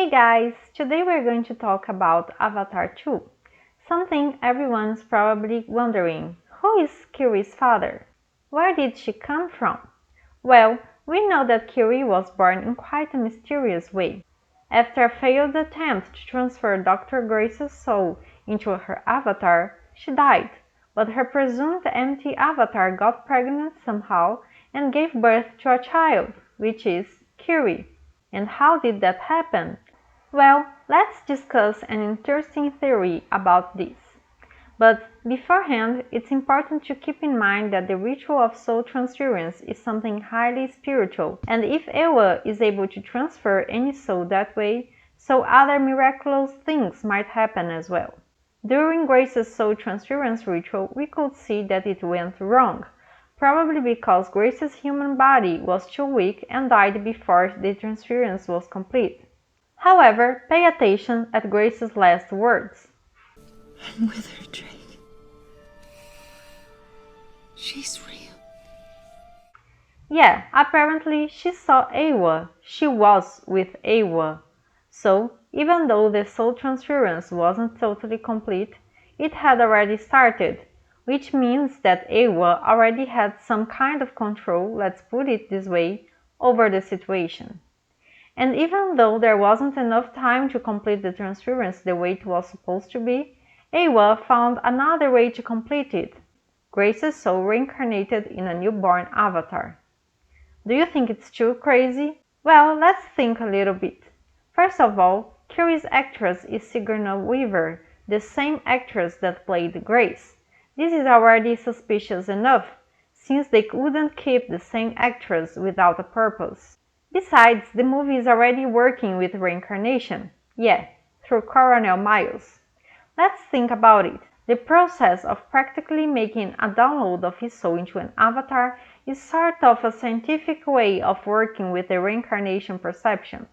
Hey guys, today we're going to talk about Avatar 2. Something everyone's probably wondering, who is Kiri's father? Where did she come from? Well, we know that Kiri was born in quite a mysterious way. After a failed attempt to transfer Dr. Grace's soul into her avatar, she died, but her presumed empty avatar got pregnant somehow and gave birth to a child, which is Kiri. And how did that happen? Well, let's discuss an interesting theory about this. But beforehand, it's important to keep in mind that the ritual of soul transference is something highly spiritual, and if Eywa is able to transfer any soul that way, so other miraculous things might happen as well. During Grace's soul transference ritual, we could see that it went wrong, probably because Grace's human body was too weak and died before the transference was complete. However, pay attention at Grace's last words. I'm with her, Drake. She's real. Yeah, apparently she saw Eywa. She was with Eywa. So, even though the soul transference wasn't totally complete, it had already started, which means that Eywa already had some kind of control, let's put it this way, over the situation. And even though there wasn't enough time to complete the transference the way it was supposed to be, Eywa found another way to complete it. Grace's soul reincarnated in a newborn avatar. Do you think it's too crazy? Well, let's think a little bit. First of all, Kiri's actress is Sigourney Weaver, the same actress that played Grace. This is already suspicious enough, since they wouldn't keep the same actress without a purpose. Besides, the movie is already working with reincarnation. Yeah, through Coronel Miles. Let's think about it. The process of practically making a download of his soul into an avatar is sort of a scientific way of working with the reincarnation perception.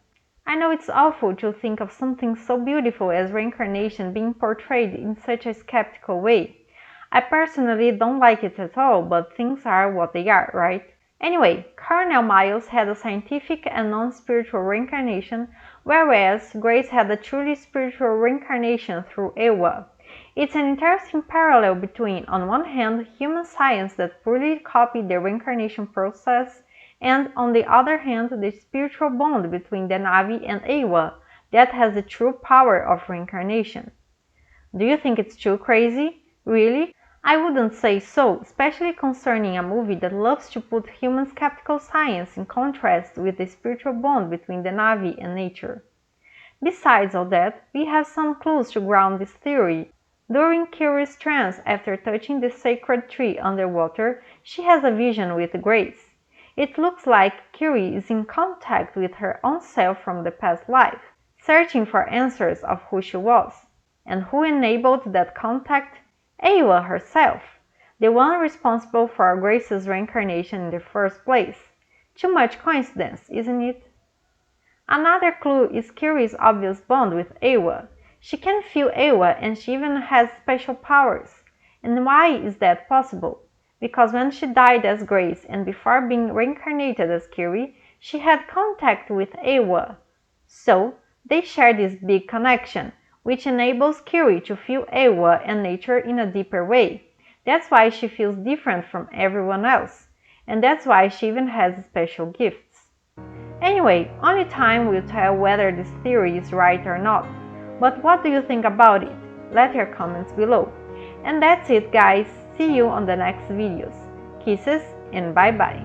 I know it's awful to think of something so beautiful as reincarnation being portrayed in such a skeptical way. I personally don't like it at all, but things are what they are, right? Anyway, Coronel Miles had a scientific and non-spiritual reincarnation, whereas Grace had a truly spiritual reincarnation through Eywa. It's an interesting parallel between, on one hand, human science that poorly copied the reincarnation process, and, on the other hand, the spiritual bond between the Na'vi and Eywa that has the true power of reincarnation. Do you think it's too crazy? Really? I wouldn't say so, especially concerning a movie that loves to put human skeptical science in contrast with the spiritual bond between the Na'vi and nature. Besides all that, we have some clues to ground this theory. During Kiri's trance after touching the sacred tree underwater, she has a vision with Grace. It looks like Kiri is in contact with her own self from the past life, searching for answers of who she was. And who enabled that contact? Eywa herself, the one responsible for Grace's reincarnation in the first place. Too much coincidence, isn't it? Another clue is Kiri's obvious bond with Eywa. She can feel Eywa and she even has special powers. And why is that possible? Because when she died as Grace and before being reincarnated as Kiri, she had contact with Eywa. So, they share this big connection, which enables Kiri to feel Eywa and nature in a deeper way. That's why she feels different from everyone else, and that's why she even has special gifts. Anyway, only time will tell whether this theory is right or not. But what do you think about it? Let your comments below. And that's it guys, see you on the next videos. Kisses and bye bye.